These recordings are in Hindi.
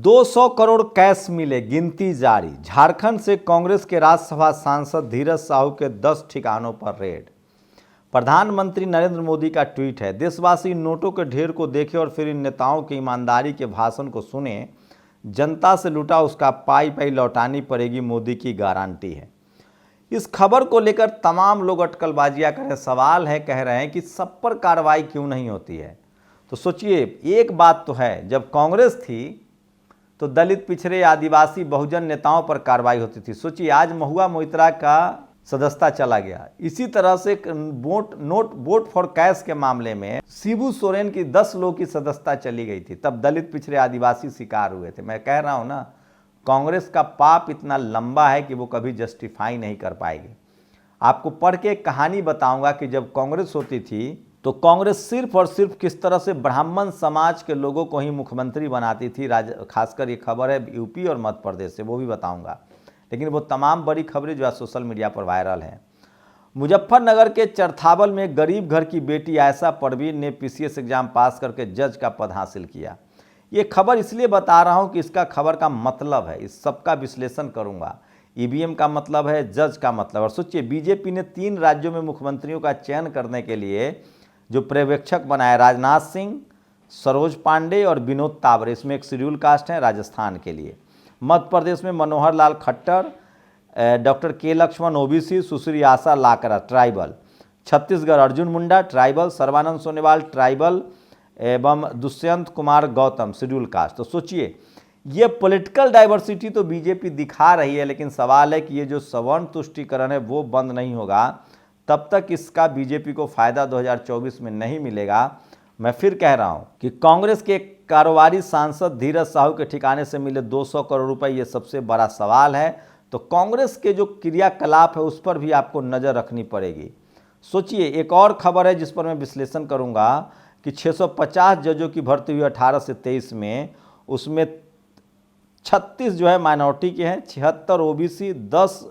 200 करोड़ कैश मिले, गिनती जारी। झारखंड से कांग्रेस के राज्यसभा सांसद धीरज साहू के 10 ठिकानों पर रेड। प्रधानमंत्री नरेंद्र मोदी का ट्वीट है, देशवासी नोटों के ढेर को देखें और फिर इन नेताओं के ईमानदारी के भाषण को सुने। जनता से लूटा उसका पाई पाई लौटानी पड़ेगी, मोदी की गारंटी है। इस खबर को लेकर तमाम लोग अटकलबाजियां कर रहे हैं। सवाल है, कह रहे हैं कि सब पर कार्रवाई क्यों नहीं होती है। तो सोचिए, एक बात तो है, जब कांग्रेस थी तो दलित, पिछड़े, आदिवासी, बहुजन नेताओं पर कार्रवाई होती थी। सोचिए, आज महुआ मोइत्रा का सदस्यता चला गया। इसी तरह से वोट फॉर कैश के मामले में शिबू सोरेन की 10 लोगों की सदस्यता चली गई थी, तब दलित, पिछड़े, आदिवासी शिकार हुए थे। मैं कह रहा हूं ना, कांग्रेस का पाप इतना लंबा है कि वो कभी जस्टिफाई नहीं कर पाएगी। आपको पढ़ के एक कहानी बताऊंगा कि जब कांग्रेस होती थी तो कांग्रेस सिर्फ और सिर्फ किस तरह से ब्राह्मण समाज के लोगों को ही मुख्यमंत्री बनाती थी। खासकर ये खबर है यूपी और मध्य प्रदेश से, वो भी बताऊंगा। लेकिन वो तमाम बड़ी खबरें जो है सोशल मीडिया पर वायरल हैं। मुजफ्फरनगर के चरथावल में गरीब घर की बेटी आयशा परवीन ने पीसीएस एग्जाम पास करके जज का पद हासिल किया। ये खबर इसलिए बता रहा हूं कि इसका खबर का मतलब है, इस सब का विश्लेषण करूंगा। ईवीएम का मतलब है, जज का मतलब। और सोचिए, बीजेपी ने 3 राज्यों में मुख्यमंत्रियों का चयन करने के लिए जो पर्यवेक्षक बनाए, राजनाथ सिंह, सरोज पांडे और विनोद तावरे। इसमें एक शेड्यूल कास्ट है राजस्थान के लिए। मध्य प्रदेश में मनोहर लाल खट्टर, डॉक्टर के लक्ष्मण ओबीसी, सुश्री आशा लाकरा tribal. Chhattisgarh Arjun Munda tribal, Sarbananda Sonowal tribal एवं दुष्यंत कुमार गौतम शेड्यूल कास्ट। तो सोचिए, ये पॉलिटिकल डाइवर्सिटी तो बीजेपी दिखा रही है, लेकिन सवाल है कि ये जो सवर्ण तुष्टीकरण है वो बंद नहीं होगा तब तक इसका बीजेपी को फायदा 2024 में नहीं मिलेगा। मैं फिर कह रहा हूं कि कांग्रेस के कारोबारी सांसद धीरज साहू के ठिकाने से मिले 200 करोड़ रुपए, ये सबसे बड़ा सवाल है। तो कांग्रेस के जो क्रियाकलाप है उस पर भी आपको नजर रखनी पड़ेगी। सोचिए, एक और खबर है जिस पर मैं विश्लेषण करूंगा कि 650 जजों की भर्ती हुई 18 से 23 में, उसमें 36 जो है माइनॉरिटी के हैं, 76 ओबीसी, 10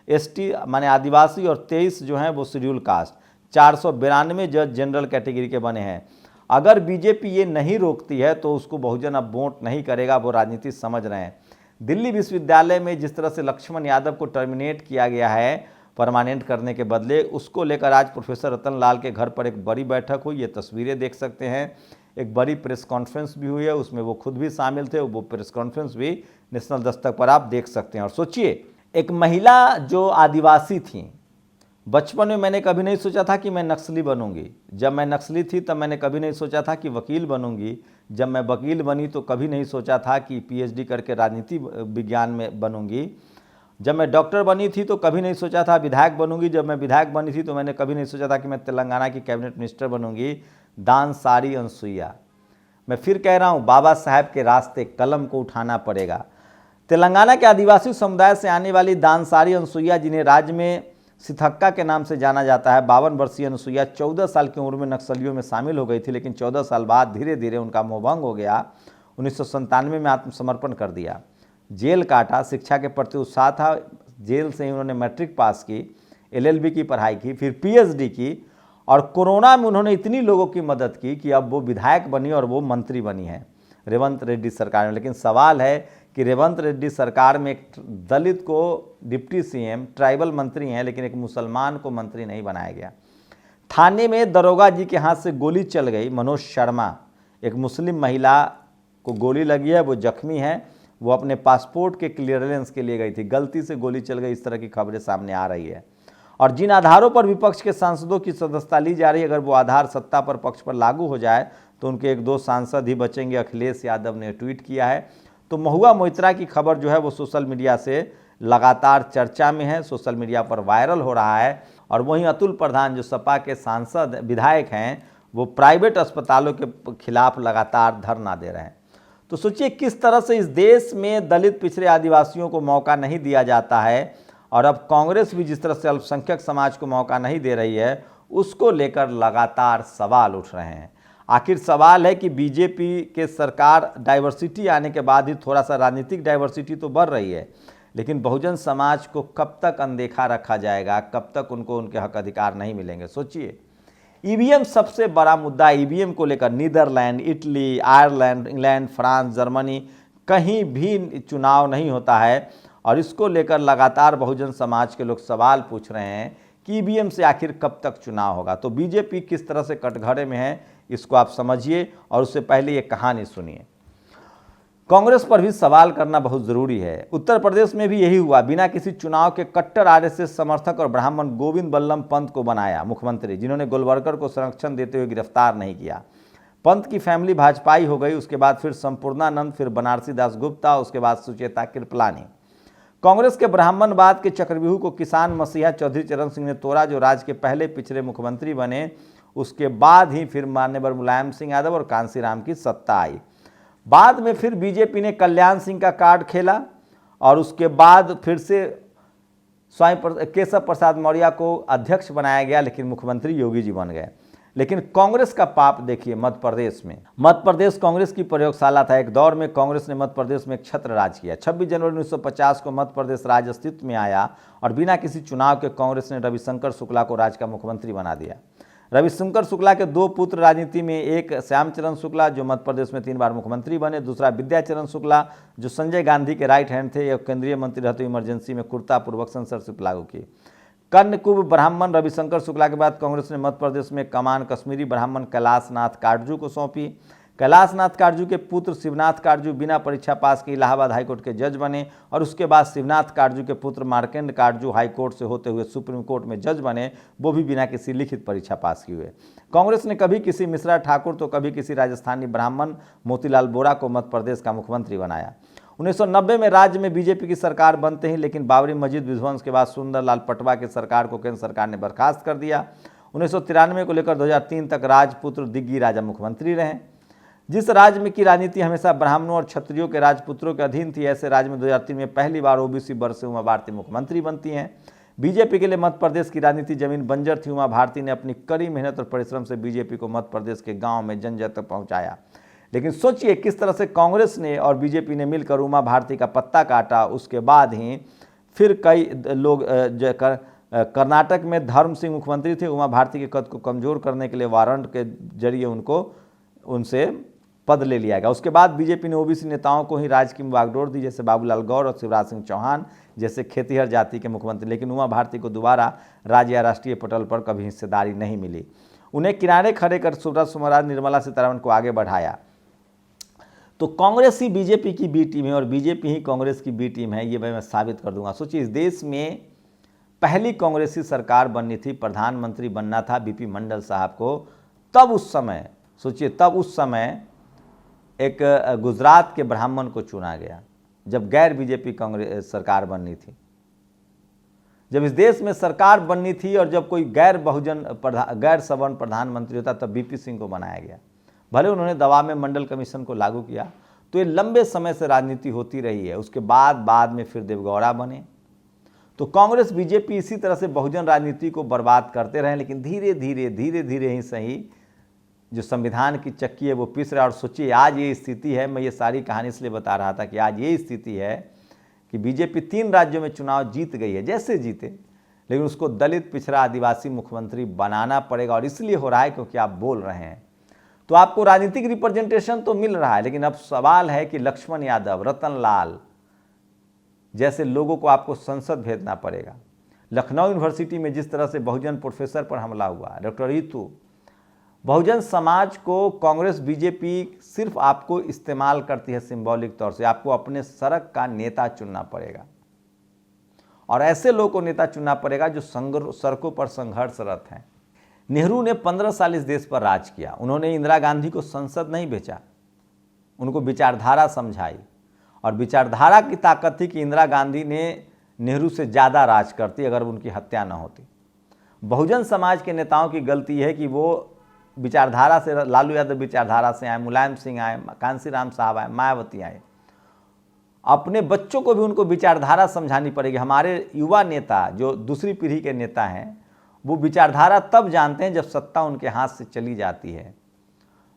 एसटी माने आदिवासी और 23 जो हैं वो शेड्यूल कास्ट। 492 जज जनरल कैटेगरी के बने हैं। अगर बीजेपी ये नहीं रोकती है तो उसको बहुजन अब वोट नहीं करेगा, वो राजनीति समझ रहे हैं। दिल्ली विश्वविद्यालय में जिस तरह से लक्ष्मण यादव को टर्मिनेट किया गया है परमानेंट करने के बदले, उसको लेकर आज प्रोफेसर रतन लाल के घर पर एक बड़ी बैठक हुई। ये तस्वीरें देख सकते हैं। एक बड़ी प्रेस कॉन्फ्रेंस भी हुई है, उसमें वो खुद भी शामिल थे। वो प्रेस कॉन्फ्रेंस भी नेशनल दस्तक पर आप देख सकते हैं। और सोचिए, एक महिला जो आदिवासी थी, बचपन में मैंने कभी नहीं सोचा था कि मैं नक्सली बनूंगी। जब मैं नक्सली थी तब मैंने कभी नहीं सोचा था कि वकील बनूंगी। जब मैं वकील बनी तो कभी नहीं सोचा था कि पीएचडी करके राजनीति विज्ञान में बनूंगी। जब मैं डॉक्टर बनी थी तो कभी नहीं सोचा था विधायक बनूंगी। जब मैं विधायक बनी थी तो मैंने कभी नहीं सोचा था कि मैं तेलंगाना की कैबिनेट मिनिस्टर बनूंगी। दानसारी अनसुईया। मैं फिर कह रहा हूँ, बाबा साहब के रास्ते कलम को उठाना पड़ेगा। तेलंगाना के आदिवासी समुदाय से आने वाली दानसारी अनसुईया, जिन्हें राज्य में सिथक्का के नाम से जाना जाता है, 52 वर्षीय अनसुईया 14 साल की उम्र में नक्सलियों में शामिल हो गई थी, लेकिन 14 साल बाद धीरे धीरे उनका मोहभंग हो गया। 1997 में आत्मसमर्पण कर दिया, जेल काटा। शिक्षा के प्रति उत्साह था, जेल से ही उन्होंने मैट्रिक पास की, एलएलबी की पढ़ाई की, फिर पीएचडी की, और कोरोना में उन्होंने इतनी लोगों की मदद की कि अब वो विधायक बनी और वो मंत्री बनी है रेवंत रेड्डी सरकार में। लेकिन सवाल है कि रेवंत रेड्डी सरकार में एक दलित को डिप्टी सीएम, ट्राइबल मंत्री हैं, लेकिन एक मुसलमान को मंत्री नहीं बनाया गया। थाने में दरोगा जी के हाथ से गोली चल गई। मनोज शर्मा, एक मुस्लिम महिला को गोली लगी है, वो जख्मी है। वो अपने पासपोर्ट के क्लियरेंस के लिए गई थी, गलती से गोली चल गई। इस तरह की खबरें सामने आ रही है। और जिन आधारों पर विपक्ष के सांसदों की सदस्यता ली जा रही है, अगर वो आधार सत्ता पर पक्ष पर लागू हो जाए तो उनके 1-2 सांसद ही बचेंगे, अखिलेश यादव ने ट्वीट किया है। तो महुआ मोइत्रा की खबर जो है वो सोशल मीडिया से लगातार चर्चा में है, सोशल मीडिया पर वायरल हो रहा है। और वहीं अतुल प्रधान जो सपा के सांसद विधायक हैं, वो प्राइवेट अस्पतालों के खिलाफ लगातार धरना दे रहे हैं। तो सोचिए, किस तरह से इस देश में दलित, पिछड़े, आदिवासियों को मौका नहीं दिया जाता है, और अब कांग्रेस भी जिस तरह से अल्पसंख्यक समाज को मौका नहीं दे रही है, उसको लेकर लगातार सवाल उठ रहे हैं। आखिर सवाल है कि बीजेपी के सरकार डाइवर्सिटी आने के बाद ही थोड़ा सा राजनीतिक डाइवर्सिटी तो बढ़ रही है, लेकिन बहुजन समाज को कब तक अनदेखा रखा जाएगा, कब तक उनको उनके हक अधिकार नहीं मिलेंगे। सोचिए, ईवीएम सबसे बड़ा मुद्दा। ईवीएम को लेकर Netherlands, Italy, Ireland, England, France, Germany कहीं भी चुनाव नहीं होता है और इसको लेकर लगातार बहुजन समाज के लोग सवाल पूछ रहे हैं कि ईवीएम से आखिर कब तक चुनाव होगा। तो बीजेपी किस तरह से कटघरे में है इसको आप समझिए और उससे पहले ये कहानी सुनिए। कांग्रेस पर भी सवाल करना बहुत जरूरी है। उत्तर प्रदेश में भी यही हुआ। बिना किसी चुनाव के कट्टर आरएसएस समर्थक और ब्राह्मण गोविंद बल्लभ पंत को बनाया मुख्यमंत्री, जिन्होंने गोलवलकर को संरक्षण देते हुए गिरफ्तार नहीं किया। पंत की फैमिली भाजपाई हो गई, उसके बाद फिर संपूर्णानंद, फिर बनारसी दास गुप्ता, उसके बाद सुचेता कृपलानी। कांग्रेस के ब्राह्मणवाद के चक्रव्यूह को किसान मसीहा चौधरी चरण सिंह ने तोड़ा, जो राज्य के पहले पिछड़े मुख्यमंत्री बने। उसके बाद ही फिर मान्यवर मुलायम सिंह यादव और कांसीराम की सत्ता आई। बाद में फिर बीजेपी ने कल्याण सिंह का कार्ड खेला और उसके बाद फिर से स्वामी केशव प्रसाद मौर्य को अध्यक्ष बनाया गया, लेकिन मुख्यमंत्री योगी जी बन गए। लेकिन कांग्रेस का पाप देखिए मध्य प्रदेश में। मध्य प्रदेश कांग्रेस की प्रयोगशाला था। एक दौर में कांग्रेस ने मध्य प्रदेश में एक छत्र राज किया। 26 जनवरी 1950 को मध्य प्रदेश राज्य अस्तित्व में आया और बिना किसी चुनाव के कांग्रेस ने रविशंकर शुक्ला को राज्य का मुख्यमंत्री बना दिया। रविशंकर शुक्ला के दो पुत्र राजनीति में, एक श्यामचरण शुक्ला जो मध्य प्रदेश में 3 बार मुख्यमंत्री बने, दूसरा विद्याचरण शुक्ला जो संजय गांधी के राइट हैंड थे। यह केंद्रीय मंत्री रहते इमरजेंसी में कुर्तापूर्वक सेंसरशिप लागू की। कन्नकुब ब्राह्मण रविशंकर शुक्ला के बाद कांग्रेस ने मध्य प्रदेश में कमान कश्मीरी ब्राह्मण कैलाशनाथ काटजू को सौंपी। कैलाशनाथ काटजू के पुत्र शिवनाथ काटजू बिना परीक्षा पास के इलाहाबाद हाईकोर्ट के जज बने और उसके बाद शिवनाथ काटजू के पुत्र मार्केंड काटजू हाईकोर्ट से होते हुए सुप्रीम कोर्ट में जज बने, वो भी बिना किसी लिखित परीक्षा पास किए हुए। कांग्रेस ने कभी किसी मिश्रा ठाकुर तो कभी किसी राजस्थानी ब्राह्मण मोतीलाल बोरा को मध्य प्रदेश का मुख्यमंत्री बनाया। 1990 में राज्य में बीजेपी की सरकार बनते ही लेकिन बाबरी मस्जिद विध्वंस के बाद सुंदरलाल पटवा की सरकार को केंद्र सरकार ने बर्खास्त कर दिया। 1993 को लेकर 2003 तक राजपुत्र दिग्गी राजा मुख्यमंत्री रहे। जिस राज्य में की राजनीति हमेशा ब्राह्मणों और क्षत्रियों के राजपुत्रों के अधीन थी, ऐसे राज्य में 2003 में पहली बार ओबीसी वर्ग से उमा भारती मुख्यमंत्री बनती हैं। बीजेपी के लिए मध्य प्रदेश की राजनीति जमीन बंजर थी। उमा भारती ने अपनी कड़ी मेहनत और परिश्रम से बीजेपी को मध्य प्रदेश के गाँव में जन जन तक पहुँचाया। लेकिन सोचिए किस तरह से कांग्रेस ने और बीजेपी ने मिलकर उमा भारती का पत्ता काटा। उसके बाद ही फिर कई लोग कर्नाटक में धर्म सिंह मुख्यमंत्री थे। उमा भारती के कद को कमजोर करने के लिए वारंट के जरिए उनसे पद ले लिया गया। उसके बाद बीजेपी ने ओबीसी नेताओं को ही राज्य की बागडोर दी, जैसे बाबूलाल गौर और शिवराज सिंह चौहान जैसे खेतिहर जाति के मुख्यमंत्री। लेकिन उमा भारती को दोबारा राज्य या राष्ट्रीय पटल पर कभी हिस्सेदारी नहीं मिली। उन्हें किनारे खड़े कर सुब्रत स्वराज, निर्मला सीतारमण को आगे बढ़ाया। तो कांग्रेस ही बीजेपी की बी टीम है और बीजेपी ही कांग्रेस की बी टीम है, ये मैं साबित कर दूंगा। सोचिए इस देश में पहली कांग्रेसी सरकार बननी थी, प्रधानमंत्री बनना था बीपी मंडल साहब को। तब उस समय सोचिए, तब उस समय एक गुजरात के ब्राह्मण को चुना गया जब गैर बीजेपी कांग्रेस सरकार बननी थी। जब इस देश में सरकार बननी थी और जब कोई गैर सवर्ण प्रधानमंत्री होता तब बीपी सिंह को बनाया गया। भले उन्होंने दबाव में मंडल कमीशन को लागू किया। तो ये लंबे समय से राजनीति होती रही है। उसके बाद में फिर देवगौड़ा बने। तो कांग्रेस बीजेपी इसी तरह से बहुजन राजनीति को बर्बाद करते रहे। लेकिन धीरे धीरे ही सही जो संविधान की चक्की है वो पिस रहा है। और सोचिए आज ये स्थिति है, मैं ये सारी कहानी इसलिए बता रहा था कि आज ये स्थिति है कि बीजेपी 3 राज्यों में चुनाव जीत गई है, जैसे जीते, लेकिन उसको दलित पिछड़ा आदिवासी मुख्यमंत्री बनाना पड़ेगा। और इसलिए हो रहा है क्योंकि आप बोल रहे हैं। तो आपको राजनीतिक रिप्रेजेंटेशन तो मिल रहा है, लेकिन अब सवाल है कि लक्ष्मण यादव, रतन लाल जैसे लोगों को आपको संसद भेजना पड़ेगा। लखनऊ यूनिवर्सिटी में जिस तरह से बहुजन प्रोफेसर पर हमला हुआ, डॉक्टर रितु, बहुजन समाज को कांग्रेस बीजेपी सिर्फ आपको इस्तेमाल करती है सिंबॉलिक तौर से। आपको अपने सड़क का नेता चुनना पड़ेगा और ऐसे लोगों को नेता चुनना पड़ेगा जो सड़कों पर संघर्षरत हैं। नेहरू ने 15 साल इस देश पर राज किया। उन्होंने इंदिरा गांधी को संसद नहीं भेजा, उनको विचारधारा समझाई और विचारधारा की ताकत थी कि इंदिरा गांधी ने नेहरू से ज़्यादा राज करती अगर उनकी हत्या न होती। बहुजन समाज के नेताओं की गलती है कि वो विचारधारा से, लालू यादव विचारधारा से आए, मुलायम सिंह आए, कांसीराम साहब आए, मायावती आए। अपने बच्चों को भी उनको विचारधारा समझानी पड़ेगी। हमारे युवा नेता जो दूसरी पीढ़ी के नेता हैं वो विचारधारा तब जानते हैं जब सत्ता उनके हाथ से चली जाती है।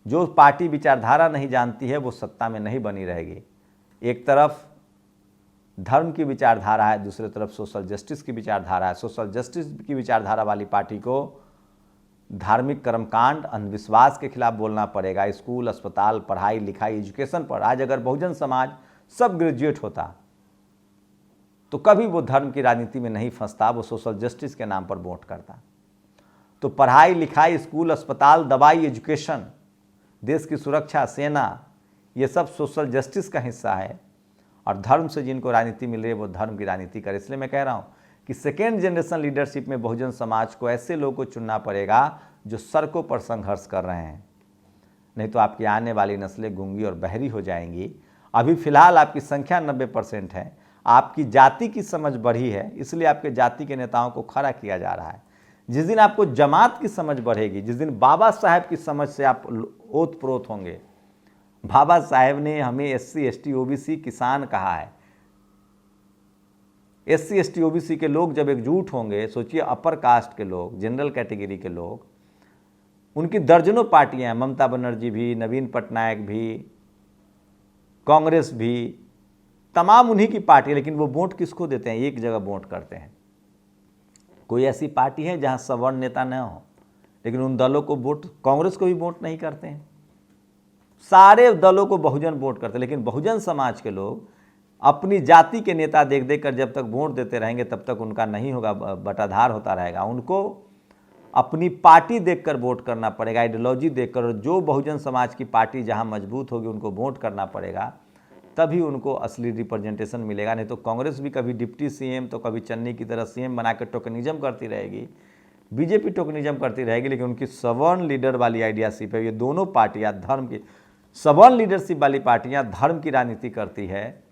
जो पार्टी विचारधारा नहीं जानती है वो सत्ता में नहीं बनी रहेगी। एक तरफ धर्म की विचारधारा है, दूसरी तरफ सोशल जस्टिस की विचारधारा है। सोशल जस्टिस की विचारधारा वाली पार्टी को धार्मिक कर्मकांड, अंधविश्वास के खिलाफ बोलना पड़ेगा। स्कूल, अस्पताल, पढ़ाई लिखाई, एजुकेशन पर आज अगर बहुजन समाज सब ग्रेजुएट होता तो कभी वो धर्म की राजनीति में नहीं फंसता, वो सोशल जस्टिस के नाम पर वोट करता। तो पढ़ाई लिखाई, स्कूल, अस्पताल, दवाई, एजुकेशन, देश की सुरक्षा, सेना, ये सब सोशल जस्टिस का हिस्सा है। और धर्म से जिनको राजनीति मिल रही है वो धर्म की राजनीति करे। इसलिए मैं कह रहा हूँ कि सेकेंड जनरेशन लीडरशिप में बहुजन समाज को ऐसे लोगों को चुनना पड़ेगा जो सड़कों पर संघर्ष कर रहे हैं, नहीं तो आपकी आने वाली नस्लें गूंगी और बहरी हो जाएंगी। अभी फिलहाल आपकी संख्या 90% है, आपकी जाति की समझ बढ़ी है, इसलिए आपके जाति के नेताओं को खड़ा किया जा रहा है। जिस दिन आपको जमात की समझ बढ़ेगी, जिस दिन बाबा साहेब की समझ से आप ओत प्रोत होंगे, बाबा साहेब ने हमें SC ST OBC किसान कहा है। SC ST OBC के लोग जब एकजुट होंगे, सोचिए अपर कास्ट के लोग, जनरल कैटेगरी के लोग, उनकी दर्जनों पार्टियां हैं, ममता बनर्जी भी, नवीन पटनायक भी, कांग्रेस भी, तमाम उन्हीं की पार्टी, लेकिन वो वोट किसको देते हैं? एक जगह वोट करते हैं। कोई ऐसी पार्टी है जहां सवर्ण नेता न हो, लेकिन उन दलों को वोट, कांग्रेस को भी वोट नहीं करते हैं, सारे दलों को बहुजन वोट करते हैं। लेकिन बहुजन समाज के लोग अपनी जाति के नेता देख देख कर जब तक वोट देते रहेंगे तब तक उनका नहीं होगा, बटाधार होता रहेगा। उनको अपनी पार्टी देखकर वोट करना पड़ेगा, आइडियोलॉजी देखकर। जो बहुजन समाज की पार्टी जहां मजबूत होगी उनको वोट करना पड़ेगा, तभी उनको असली रिप्रेजेंटेशन मिलेगा। नहीं तो कांग्रेस भी कभी डिप्टी CM तो कभी चन्नी की तरह CM बना कर टोकनिज्म करती रहेगी, बीजेपी टोकनिज्म करती रहेगी, लेकिन उनकी सवर्ण लीडर वाली आइडियाशिप है। ये दोनों पार्टियां धर्म की, सवर्ण लीडरशिप वाली पार्टियां धर्म की राजनीति करती है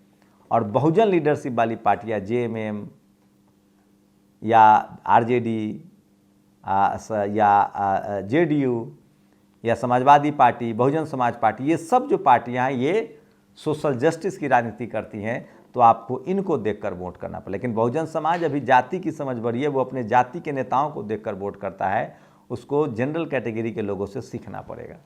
और बहुजन लीडरशिप वाली पार्टियां JMM या RJD या JDU या समाजवादी पार्टी, बहुजन समाज पार्टी, ये सब जो पार्टियां हैं ये सोशल जस्टिस की राजनीति करती हैं। तो आपको इनको देखकर वोट करना पड़ेगा। लेकिन बहुजन समाज अभी जाति की समझ बढ़ी है, वो अपने जाति के नेताओं को देखकर वोट करता है, उसको जनरल कैटेगरी के लोगों से सीखना पड़ेगा,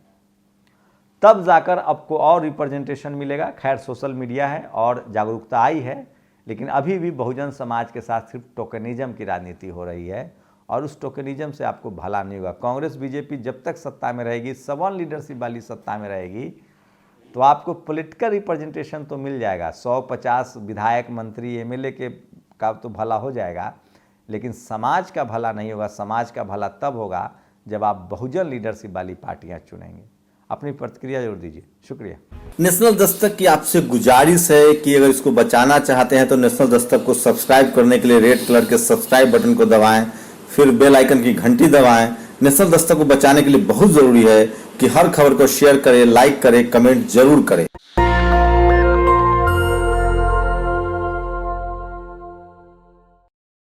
तब जाकर आपको और रिप्रेजेंटेशन मिलेगा। खैर सोशल मीडिया है और जागरूकता आई है, लेकिन अभी भी बहुजन समाज के साथ सिर्फ टोकनिज्म की राजनीति हो रही है और उस टोकनिज्म से आपको भला नहीं होगा। कांग्रेस बीजेपी जब तक सत्ता में रहेगी, सवर्ण लीडरशिप वाली सत्ता में रहेगी, तो आपको पॉलिटिकल रिप्रेजेंटेशन तो मिल जाएगा, 150 विधायक, मंत्री, MLA के का तो भला हो जाएगा, लेकिन समाज का भला नहीं होगा। समाज का भला तब होगा जब आप बहुजन लीडरशिप वाली पार्टियां चुनेंगे। अपनी प्रतिक्रिया जरूर दीजिए, शुक्रिया। नेशनल दस्तक की आपसे गुजारिश है कि अगर इसको बचाना चाहते हैं तो नेशनल दस्तक को सब्सक्राइब करने के लिए रेड कलर के सब्सक्राइब बटन को दबाएं, फिर बेल आइकन की घंटी दबाएं। नेशनल दस्तक को बचाने के लिए बहुत जरूरी है कि हर खबर को शेयर करें, लाइक करें, कमेंट जरूर करें।